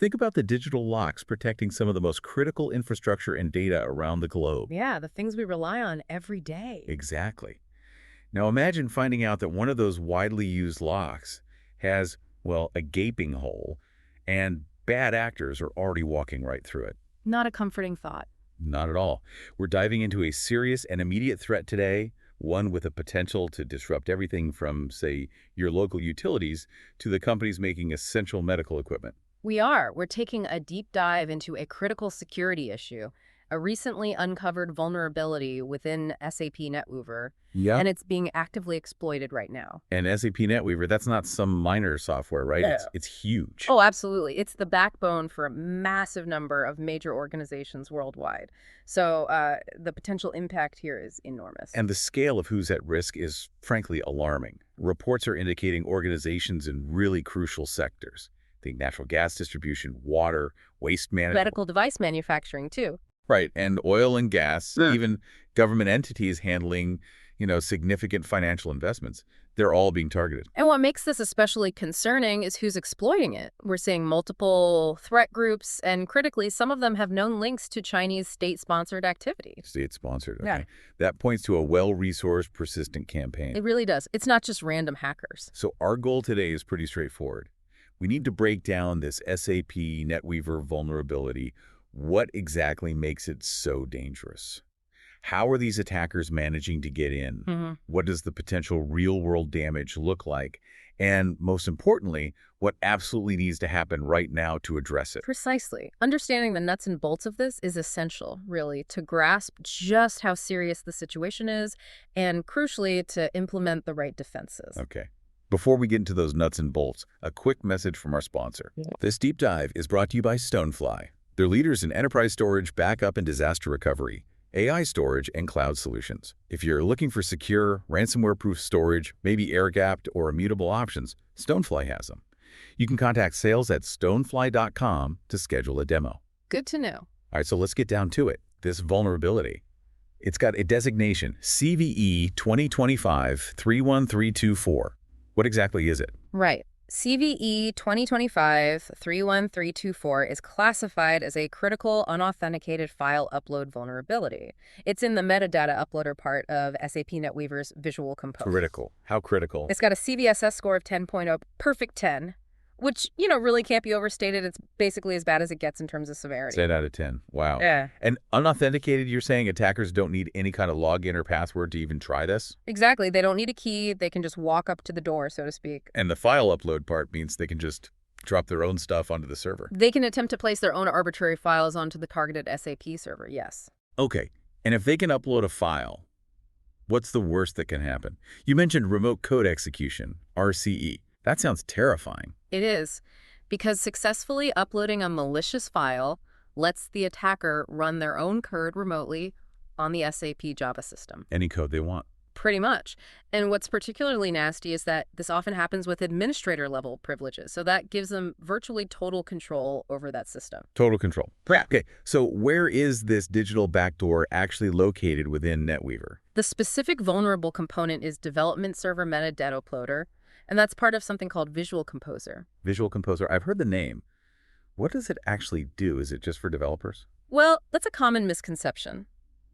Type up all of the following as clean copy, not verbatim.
Think about the digital locks protecting some of the most critical infrastructure and data around the globe. Yeah, the things we rely on every day. Exactly. Now imagine finding out that one of those widely used locks has, well, a gaping hole, and bad actors are already walking right through it. Not a comforting thought. Not at all. We're diving into a serious and immediate threat today, one with a potential to disrupt everything from, say, your local utilities to the companies making essential medical equipment. We're taking a deep dive into a critical security issue, a recently uncovered vulnerability within SAP NetWeaver, Yeah. and it's being actively exploited right now. And SAP NetWeaver, that's not some minor software, right? Yeah. It's huge. Oh, absolutely. It's the backbone for a massive number of major organizations worldwide. So the potential impact here is enormous. And the scale of who's at risk is frankly alarming. Reports are indicating organizations in really crucial sectors. Think natural gas distribution, water, waste management. Medical device manufacturing, too. Right, and oil and gas, Yeah. even government entities handling, significant financial investments. They're all being targeted. And what makes this especially concerning is who's exploiting it. We're seeing multiple threat groups, and critically, some of them have known links to Chinese state-sponsored activity. State-sponsored, okay. Yeah. That points to a well-resourced, persistent campaign. It really does. It's not just random hackers. So our goal today is pretty straightforward. We need to break down this SAP NetWeaver vulnerability. What exactly makes it so dangerous? How are these attackers managing to get in? What does the potential real-world damage look like? And most importantly, what absolutely needs to happen right now to address it? Precisely. Understanding the nuts and bolts of this is essential, really, to grasp just how serious the situation is and, crucially, to implement the right defenses. Okay. Before we get into those nuts and bolts, a quick message from our sponsor. This deep dive is brought to you by Stonefly. They're leaders in enterprise storage, backup, and disaster recovery, AI storage, and cloud solutions. If you're looking for secure, ransomware-proof storage, maybe air-gapped or immutable options, Stonefly has them. You can contact sales at stonefly.com to schedule a demo. Good to know. All right, so let's get down to it. This vulnerability. It's got a designation, CVE-2025-31324. What exactly is it? Right. CVE-2025-31324 is classified as a critical unauthenticated file upload vulnerability. It's in the metadata uploader part of SAP NetWeaver's Visual Compose. Critical. How critical? It's got a CVSS score of 10.0, perfect 10, which, really can't be overstated. It's basically as bad as it gets in terms of severity. 10 out of 10. Wow. Yeah. And unauthenticated, you're saying attackers don't need any kind of login or password to even try this? Exactly. They don't need a key. They can just walk up to the door, so to speak. And the file upload part means they can just drop their own stuff onto the server. They can attempt to place their own arbitrary files onto the targeted SAP server, yes. Okay. And if they can upload a file, what's the worst that can happen? You mentioned remote code execution, RCE. That sounds terrifying. It is, because successfully uploading a malicious file lets the attacker run their own code remotely on the SAP Java system. Any code they want. Pretty much. And what's particularly nasty is that this often happens with administrator-level privileges, so that gives them virtually total control over that system. Total control. Correct. Okay, so where is this digital backdoor actually located within NetWeaver? The specific vulnerable component is development server metadata uploader, and that's part of something called Visual Composer. Visual Composer. I've heard the name. What does it actually do? Is it just for developers? Well, that's a common misconception.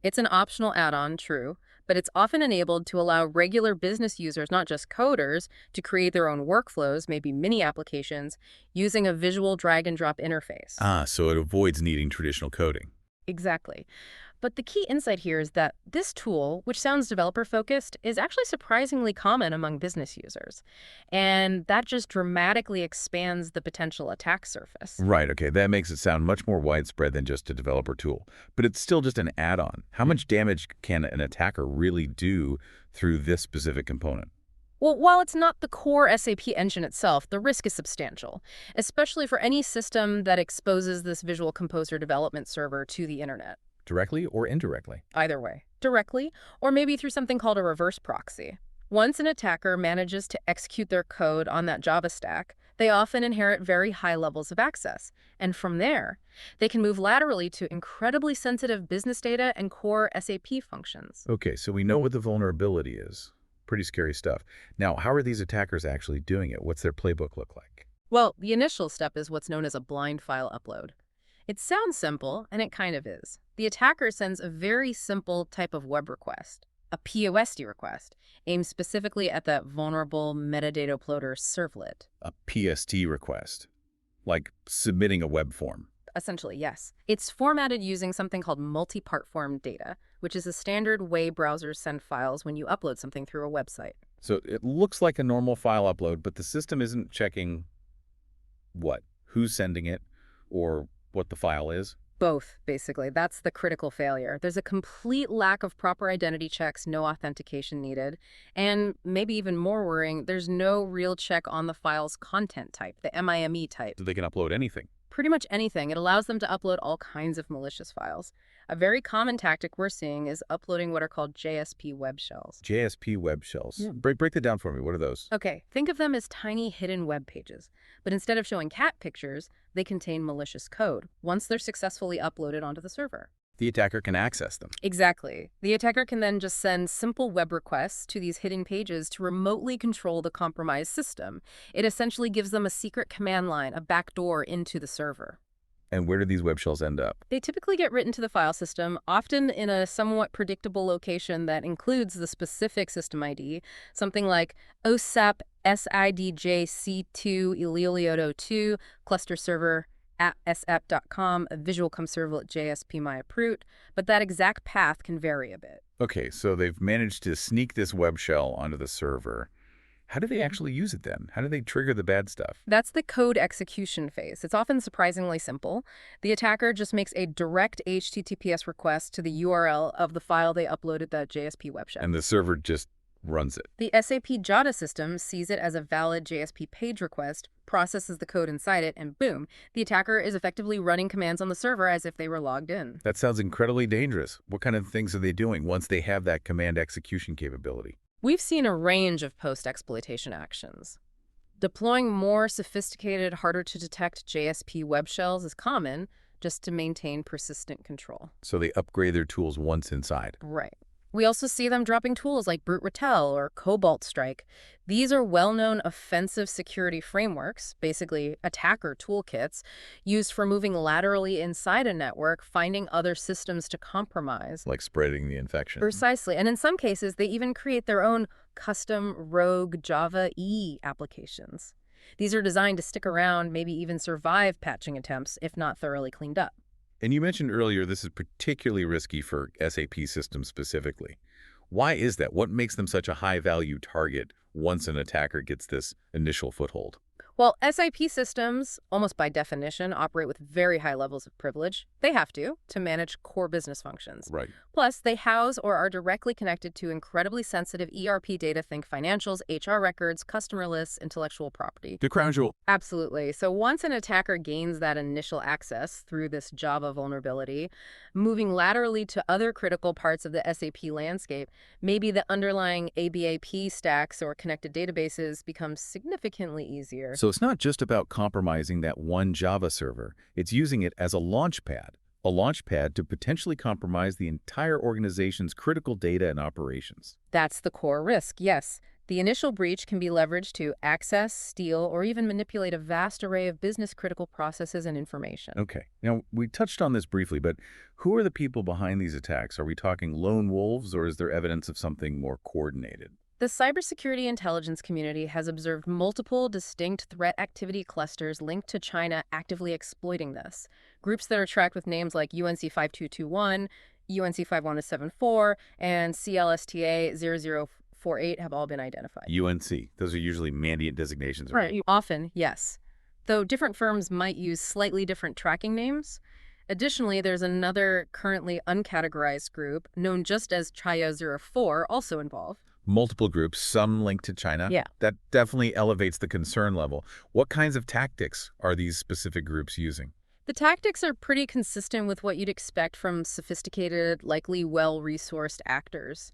It's an optional add-on, true, but it's often enabled to allow regular business users, not just coders, to create their own workflows, maybe mini applications, using a visual drag-and-drop interface. Ah, so it avoids needing traditional coding. Exactly. But the key insight here is that this tool, which sounds developer-focused, is actually surprisingly common among business users. And that just dramatically expands the potential attack surface. Right, okay, that makes it sound much more widespread than just a developer tool. But it's still just an add-on. How much damage can an attacker really do through this specific component? Well, while it's not the core SAP engine itself, the risk is substantial, especially for any system that exposes this Visual Composer development server to the internet. Directly or indirectly? Either way, directly, or maybe through something called a reverse proxy. Once an attacker manages to execute their code on that Java stack, they often inherit very high levels of access. And from there, they can move laterally to incredibly sensitive business data and core SAP functions. Okay, so we know what the vulnerability is. Pretty scary stuff. Now, how are these attackers actually doing it? What's their playbook look like? Well, the initial step is what's known as a blind file upload. It sounds simple, and it kind of is. The attacker sends a very simple type of web request, a POSD request, aimed specifically at that vulnerable metadata uploader servlet. A PST request, like submitting a web form. Essentially, yes. It's formatted using something called multi-part form data, which is a standard way browsers send files when you upload something through a website. So it looks like a normal file upload, but the system isn't checking what? Who's sending it or what the file is? Both, basically. That's the critical failure. There's a complete lack of proper identity checks, no authentication needed, and maybe even more worrying, there's no real check on the file's content type, the MIME type. So they can upload anything. Pretty much anything. It allows them to upload all kinds of malicious files. A very common tactic we're seeing is uploading what are called JSP web shells. JSP web shells. Yeah. Break that down for me. What are those? Okay, think of them as tiny hidden web pages. But instead of showing cat pictures, they contain malicious code once they're successfully uploaded onto the server. The attacker can access them. Exactly. The attacker can then just send simple web requests to these hidden pages to remotely control the compromised system. It essentially gives them a secret command line, a backdoor into the server. And where do these web shells end up? They typically get written to the file system, often in a somewhat predictable location that includes the specific system ID, something like OSAP SIDJC2 Elilioto2 cluster server at sap.com, a visual come servlet JSP myAprute, but that exact path can vary a bit. Okay, so they've managed to sneak this web shell onto the server. How do they actually use it then? How do they trigger the bad stuff? That's the code execution phase. It's often surprisingly simple. The attacker just makes a direct HTTPS request to the URL of the file they uploaded that JSP web shell. And the server just runs it. The SAP JADA system sees it as a valid JSP page request, processes the code inside it, and boom, the attacker is effectively running commands on the server as if they were logged in. That sounds incredibly dangerous. What kind of things are they doing once they have that command execution capability? We've seen a range of post-exploitation actions. Deploying more sophisticated, harder-to-detect JSP web shells is common just to maintain persistent control. So they upgrade their tools once inside. Right. We also see them dropping tools like Brute Ratel or Cobalt Strike. These are well-known offensive security frameworks, basically attacker toolkits, used for moving laterally inside a network, finding other systems to compromise. Like spreading the infection. Precisely. And in some cases, they even create their own custom rogue Java E applications. These are designed to stick around, maybe even survive patching attempts, if not thoroughly cleaned up. And you mentioned earlier this is particularly risky for SAP systems specifically. Why is that? What makes them such a high-value target once an attacker gets this initial foothold? Well, SAP systems, almost by definition, operate with very high levels of privilege. They have to manage core business functions. Right. Plus, they house or are directly connected to incredibly sensitive ERP data, think financials, HR records, customer lists, intellectual property. The crown jewel. Absolutely. So once an attacker gains that initial access through this Java vulnerability, moving laterally to other critical parts of the SAP landscape, maybe the underlying ABAP stacks or connected databases becomes significantly easier. So it's not just about compromising that one Java server. It's using it as a launchpad to potentially compromise the entire organization's critical data and operations. That's the core risk, yes. The initial breach can be leveraged to access, steal, or even manipulate a vast array of business-critical processes and information. Okay. Now, we touched on this briefly, but who are the people behind these attacks? Are we talking lone wolves, or is there evidence of something more coordinated? The cybersecurity intelligence community has observed multiple distinct threat activity clusters linked to China actively exploiting this. Groups that are tracked with names like UNC5221, UNC51074, and CLSTA0048 have all been identified. UNC. Those are usually mandate designations. Right. Often, yes. Though different firms might use slightly different tracking names. Additionally, there's another currently uncategorized group known just as Chaya04 also involved. Multiple groups, some linked to China. Yeah. That definitely elevates the concern level. What kinds of tactics are these specific groups using? The tactics are pretty consistent with what you'd expect from sophisticated, likely well-resourced actors.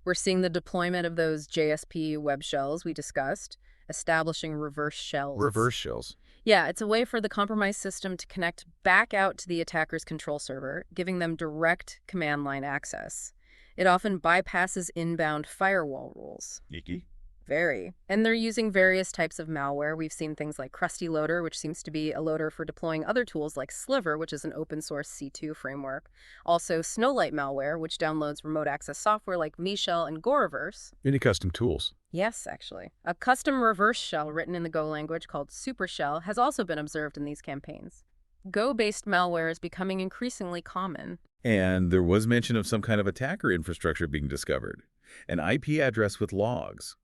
We're seeing the deployment of those JSP web shells we discussed, establishing reverse shells. Reverse shells. Yeah, it's a way for the compromised system to connect back out to the attacker's control server, giving them direct command line access. It often bypasses inbound firewall rules. Icky. Very. And they're using various types of malware. We've seen things like Krusty Loader, which seems to be a loader for deploying other tools like Sliver, which is an open source C2 framework. Also, Snowlight malware, which downloads remote access software like MeShell and Goreverse. Any custom tools? Yes, actually. A custom reverse shell written in the Go language called Supershell has also been observed in these campaigns. Go-based malware is becoming increasingly common. And there was mention of some kind of attacker infrastructure being discovered. An IP address with logs.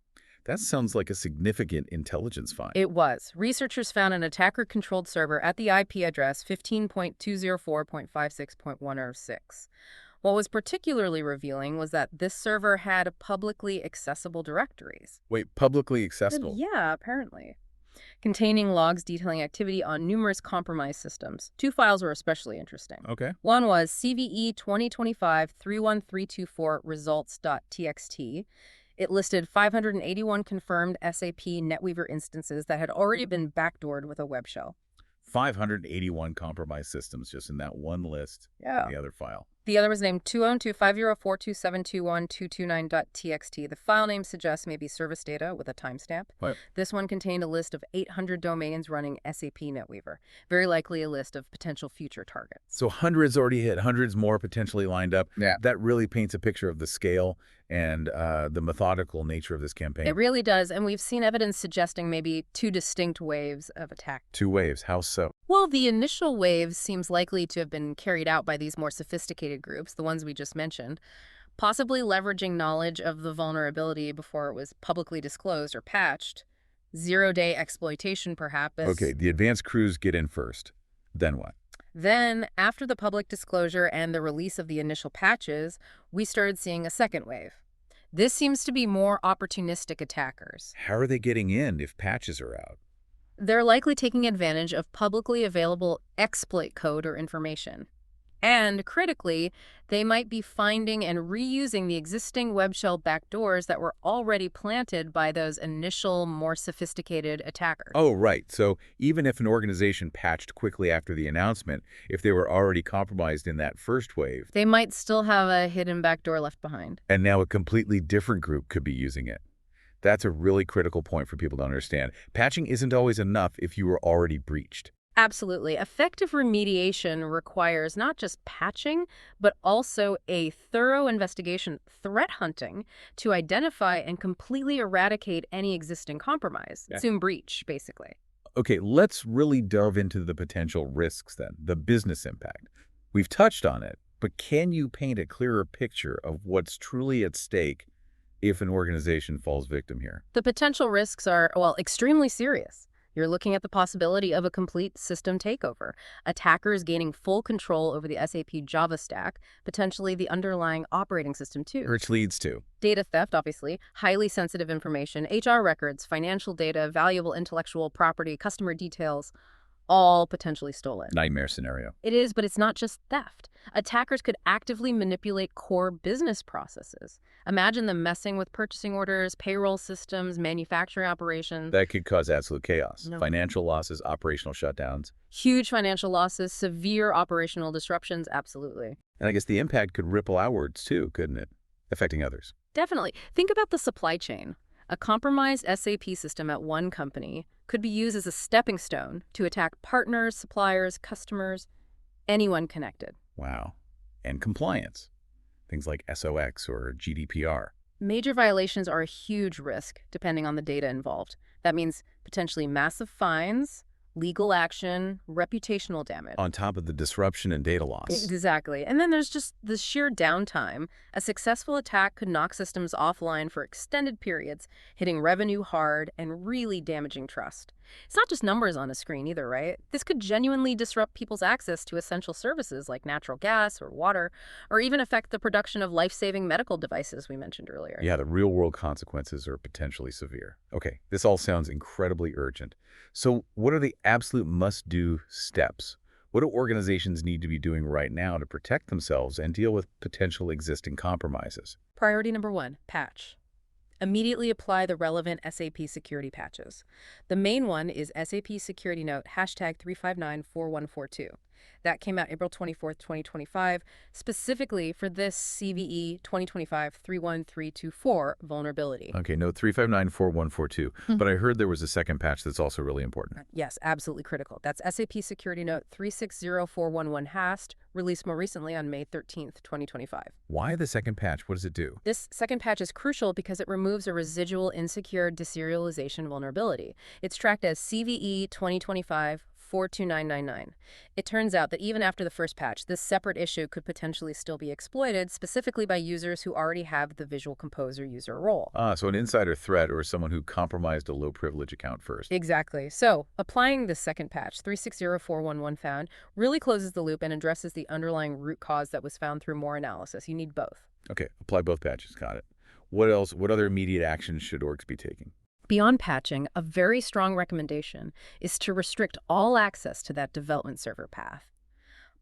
That sounds like a significant intelligence find. It was. Researchers found an attacker-controlled server at the IP address 15.204.56.106. What was particularly revealing was that this server had publicly accessible directories. Wait, publicly accessible? Yeah, apparently. Containing logs detailing activity on numerous compromised systems. Two files were especially interesting. Okay. One was CVE-2025-31324 results.txt. It listed 581 confirmed SAP NetWeaver instances that had already been backdoored with a web shell. 581 compromised systems just in that one list. Yeah. In the other file. The other was named 202.5042721.229.txt. The file name suggests maybe service data with a timestamp. What? This one contained a list of 800 domains running SAP NetWeaver, very likely a list of potential future targets. So hundreds already hit, hundreds more potentially lined up. Yeah. That really paints a picture of the scale and the methodical nature of this campaign. It really does, and we've seen evidence suggesting maybe two distinct waves of attack. Two waves. How so? Well, the initial wave seems likely to have been carried out by these more sophisticated groups, the ones we just mentioned, possibly leveraging knowledge of the vulnerability before it was publicly disclosed or patched. Zero-day exploitation, perhaps. Okay, the advanced crews get in first. Then what? Then, after the public disclosure and the release of the initial patches, we started seeing a second wave. This seems to be more opportunistic attackers. How are they getting in if patches are out? They're likely taking advantage of publicly available exploit code or information. And, critically, they might be finding and reusing the existing web shell backdoors that were already planted by those initial, more sophisticated attackers. Oh, right. So even if an organization patched quickly after the announcement, if they were already compromised in that first wave, They might still have a hidden backdoor left behind. and now a completely different group could be using it. That's a really critical point for people to understand. Patching isn't always enough if you were already breached. Absolutely. Effective remediation requires not just patching, but also a thorough investigation, threat hunting, to identify and completely eradicate any existing compromise. Yeah. Assume breach, basically. Okay, let's really delve into the potential risks then, the business impact. We've touched on it, but can you paint a clearer picture of what's truly at stake if an organization falls victim here? The potential risks are, well, extremely serious. You're looking at the possibility of a complete system takeover, attackers gaining full control over the SAP Java stack, potentially the underlying operating system too. Which leads to Data theft, obviously, highly sensitive information, HR records, financial data, valuable intellectual property, customer details, all potentially stolen. nightmare scenario. It is, but it's not just theft. Attackers could actively manipulate core business processes. Imagine them messing with purchasing orders, payroll systems, manufacturing operations. That could cause absolute chaos. No. Financial losses, operational shutdowns. Huge financial losses, severe operational disruptions, absolutely. And I guess the impact could ripple outwards too, couldn't it? Affecting others. Definitely. Think about the supply chain. A compromised SAP system at one company could be used as a stepping stone to attack partners, suppliers, customers, anyone connected. Wow. And compliance. Things like SOX or GDPR. Major violations are a huge risk, depending on the data involved. That means potentially massive fines, legal action, reputational damage. On top of the disruption and data loss. Exactly. And then there's just the sheer downtime. A successful attack could knock systems offline for extended periods, hitting revenue hard and really damaging trust. It's not just numbers on a screen either, right? This could genuinely disrupt people's access to essential services like natural gas or water, or even affect the production of life-saving medical devices we mentioned earlier. Yeah, the real-world consequences are potentially severe. Okay, this all sounds incredibly urgent. So what are the absolute must-do steps? What do organizations need to be doing right now to protect themselves and deal with potential existing compromises? Priority number 1, patch. Immediately apply the relevant SAP security patches. The main one is SAP Security Note #3594142. That came out April 24th, 2025, specifically for this CVE 2025-31324 vulnerability. Okay, note 3594142, but I heard there was a second patch that's also really important. Yes, absolutely critical. That's SAP Security Note 360411 hast, released more recently on May 13th, 2025. Why the second patch? What does it do? This second patch is crucial because it removes a residual insecure deserialization vulnerability. It's tracked as CVE 2025-42999. It turns out that even after the first patch, this separate issue could potentially still be exploited, specifically by users who already have the Visual Composer user role. So an insider threat or someone who compromised a low-privilege account first. Exactly. So, applying this second patch, 360411 found, really closes the loop and addresses the underlying root cause that was found through more analysis. You need both. Okay, apply both patches. Got it. What else? What other immediate actions should orgs be taking? Beyond patching, a very strong recommendation is to restrict all access to that development server path.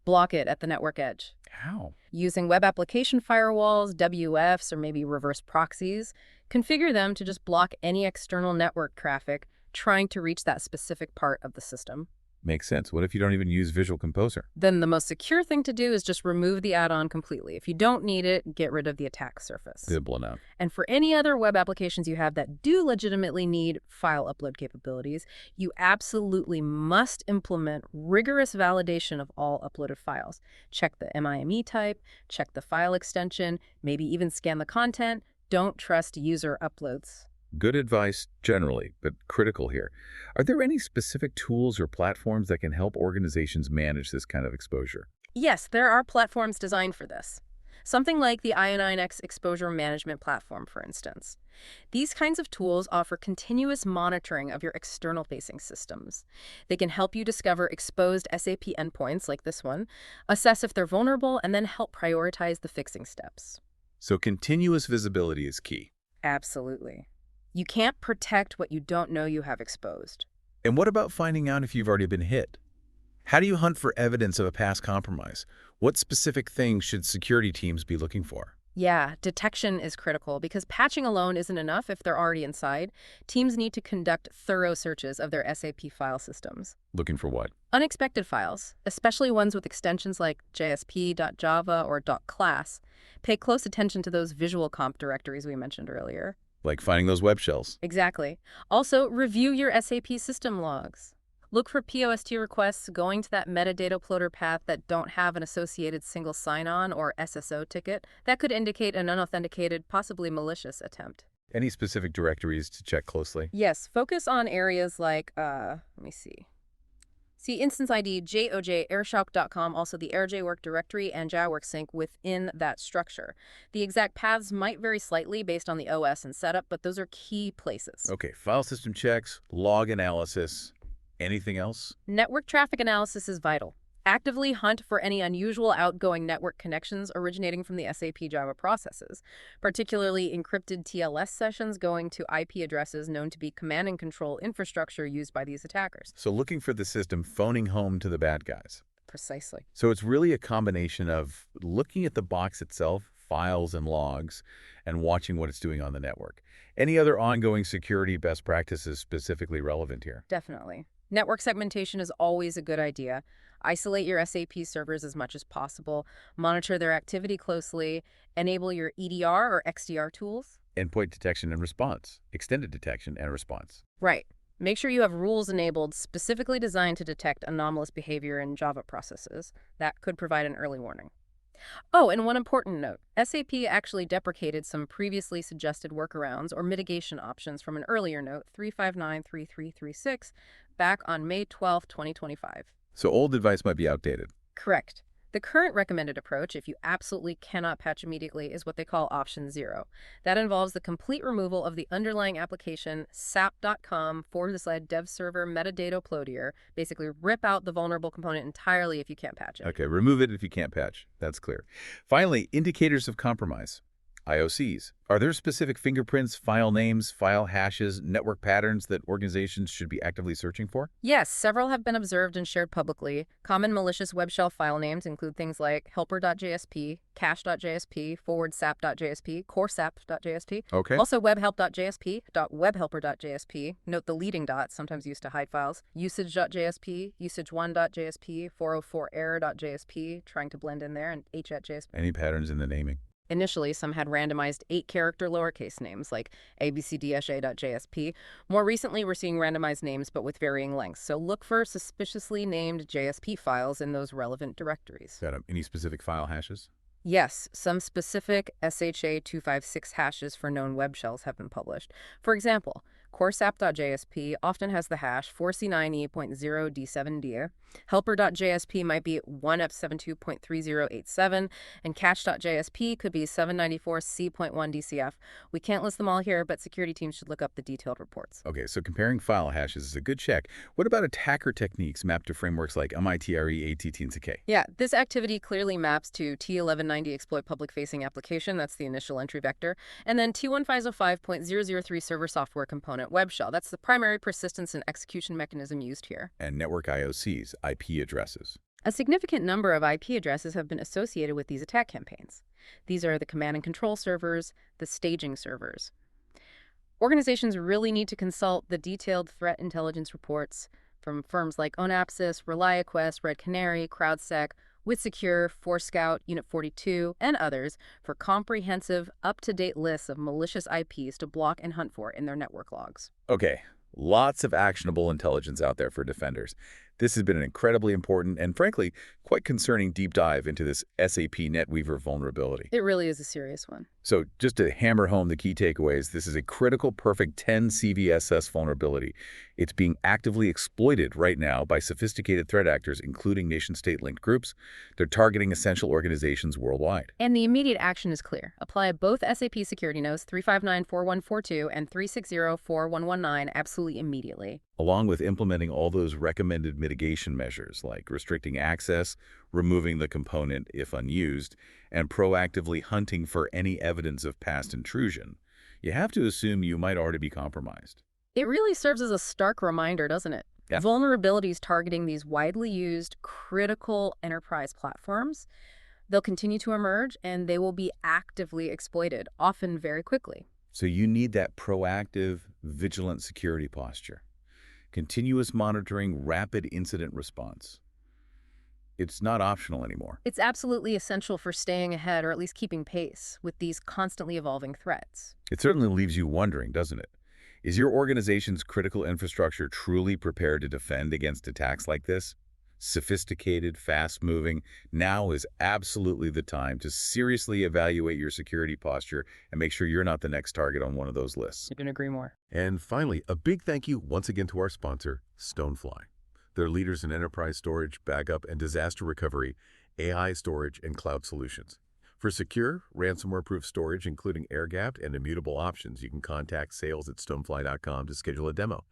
Block it at the network edge. How? Using web application firewalls, WFs, or maybe reverse proxies, configure them to just block any external network traffic trying to reach that specific part of the system. Makes sense. What if you don't even use Visual Composer? Then the most secure thing to do is just remove the add-on completely. If you don't need it, get rid of the attack surface. Simple enough. And for any other web applications you have that do legitimately need file upload capabilities, you absolutely must implement rigorous validation of all uploaded files. Check the MIME type, check the file extension, maybe even scan the content. Don't trust user uploads. Good advice generally, but critical here. Are there any specific tools or platforms that can help organizations manage this kind of exposure? Yes, there are platforms designed for this. Something like the i9x Exposure Management Platform, for instance. These kinds of tools offer continuous monitoring of your external-facing systems. They can help you discover exposed SAP endpoints like this one, assess if they're vulnerable, and then help prioritize the fixing steps. So continuous visibility is key. Absolutely. You can't protect what you don't know you have exposed. And what about finding out if you've already been hit? How do you hunt for evidence of a past compromise? What specific things should security teams be looking for? Yeah, detection is critical because patching alone isn't enough if they're already inside. Teams need to conduct thorough searches of their SAP file systems. Looking for what? Unexpected files, especially ones with extensions like JSP.java or .class. Pay close attention to those visual comp directories we mentioned earlier. Like finding those web shells. Exactly. Also, review your SAP system logs. Look for POST requests going to that metadata uploader path that don't have an associated single sign-on or SSO ticket. That could indicate an unauthenticated, possibly malicious attempt. Any specific directories to check closely? Yes, focus on areas like, let me see. See instance ID JOJ airshop.com, also the AirJ work directory and JAWork sync within that structure. The exact paths might vary slightly based on the OS and setup, but those are key places. Okay, file system checks, log analysis. Anything else? Network traffic analysis is vital. Actively hunt for any unusual outgoing network connections originating from the SAP Java processes, particularly encrypted TLS sessions going to IP addresses known to be command and control infrastructure used by these attackers. So looking for the system phoning home to the bad guys. Precisely. So it's really a combination of looking at the box itself, files and logs, and watching what it's doing on the network. Any other ongoing security best practices specifically relevant here? Definitely. Network segmentation is always a good idea. Isolate your SAP servers as much as possible, monitor their activity closely, enable your EDR or XDR tools. Endpoint detection and response, extended detection and response. Right. Make sure you have rules enabled specifically designed to detect anomalous behavior in Java processes. That could provide an early warning. Oh, and one important note. SAP actually deprecated some previously suggested workarounds or mitigation options from an earlier note, 359-3336, back on May 12, 2025. So old advice might be outdated. Correct. The current recommended approach, if you absolutely cannot patch immediately, is what they call option 0. That involves the complete removal of the underlying application sap.com/dev server metadata uploadier. Basically, rip out the vulnerable component entirely if you can't patch it. Okay, remove it if you can't patch. That's clear. Finally, indicators of compromise. IOCs. Are there specific fingerprints, file names, file hashes, network patterns that organizations should be actively searching for? Yes, several have been observed and shared publicly. Common malicious web shell file names include things like helper.jsp, cache.jsp, forward.sap.jsp, core.sap.jsp, Okay. also webhelp.jsp, .webhelper.jsp, note the leading dot, sometimes used to hide files, usage.jsp, usage1.jsp, 404error.jsp, trying to blend in there, and h.jsp. Any patterns in the naming? Initially, some had randomized 8-character lowercase names like abcdsha.jsp. More recently, we're seeing randomized names but with varying lengths, so look for suspiciously named JSP files in those relevant directories. Got 'em. Any specific file hashes? Yes, some specific SHA-256 hashes for known web shells have been published. For example, coresap.jsp often has the hash 4C9E.0D7D. Helper.jsp might be 1F72.3087, and cache.jsp could be 794C.1DCF. We can't list them all here, but security teams should look up the detailed reports. Okay, so comparing file hashes is a good check. What about attacker techniques mapped to frameworks like MITRE, ATT, and CK? Yeah, this activity clearly maps to T1190 exploit public-facing application, that's the initial entry vector, and then T1505.003 server software component web shell. That's the primary persistence and execution mechanism used here. And network IOCs, IP addresses. A significant number of IP addresses have been associated with these attack campaigns. These are the command and control servers, the staging servers. Organizations really need to consult the detailed threat intelligence reports from firms like Onapsis, ReliaQuest, Red Canary, CrowdSec, WithSecure, Forescout, Unit 42, and others for comprehensive, up-to-date lists of malicious IPs to block and hunt for in their network logs. Okay, lots of actionable intelligence out there for defenders. This has been an incredibly important and, frankly, quite concerning deep dive into this SAP NetWeaver vulnerability. It really is a serious one. So just to hammer home the key takeaways, this is a critical perfect 10 CVSS vulnerability. It's being actively exploited right now by sophisticated threat actors, including nation-state linked groups. They're targeting essential organizations worldwide. And the immediate action is clear. Apply both SAP security notes 3594142 and 3604119 absolutely immediately. Along with implementing all those recommended mitigation measures like restricting access, removing the component if unused, and proactively hunting for any evidence of past intrusion, you have to assume you might already be compromised. It really serves as a stark reminder, doesn't it? Yeah. Vulnerabilities targeting these widely used critical enterprise platforms, they'll continue to emerge and they will be actively exploited, often very quickly. So you need that proactive, vigilant security posture. Continuous monitoring, rapid incident response. It's not optional anymore. It's absolutely essential for staying ahead or at least keeping pace with these constantly evolving threats. It certainly leaves you wondering, doesn't it? Is your organization's critical infrastructure truly prepared to defend against attacks like this? Sophisticated, fast-moving, now is absolutely the time to seriously evaluate your security posture and make sure you're not the next target on one of those lists. Couldn't agree more. And finally, a big thank you once again to our sponsor, Stonefly. They're leaders in enterprise storage, backup, and disaster recovery, AI storage, and cloud solutions. For secure, ransomware-proof storage, including air-gapped and immutable options, you can contact sales@stonefly.com to schedule a demo.